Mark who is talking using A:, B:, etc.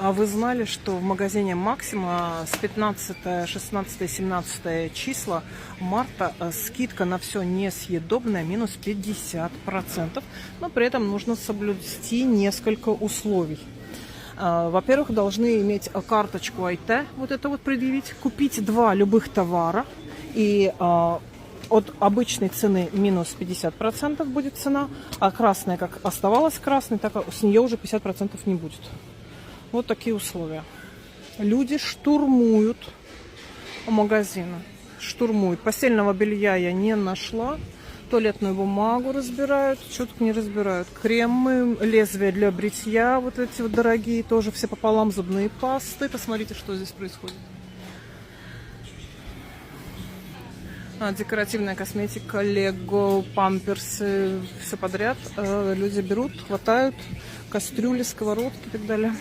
A: А вы знали, что в магазине Максима с 15, 16, 17 числа марта скидка на все несъедобное минус 50%, но при этом нужно соблюсти несколько условий. Во-первых, должны иметь карточку АйТ, вот это вот предъявить, купить 2 любых товара, и от обычной цены минус 50% будет цена, а красная как оставалась красной, так с нее уже 50% не будет. Вот такие условия. Люди штурмуют магазины. Штурмуют. Постельного белья я не нашла. Туалетную бумагу разбирают. Что тут не разбирают? Кремы, лезвия для бритья. Вот эти вот дорогие. Тоже все пополам. Зубные пасты. Посмотрите, что здесь происходит. Декоративная косметика, лего, памперсы. Все подряд. Люди берут, хватают. Кастрюли, сковородки и так далее.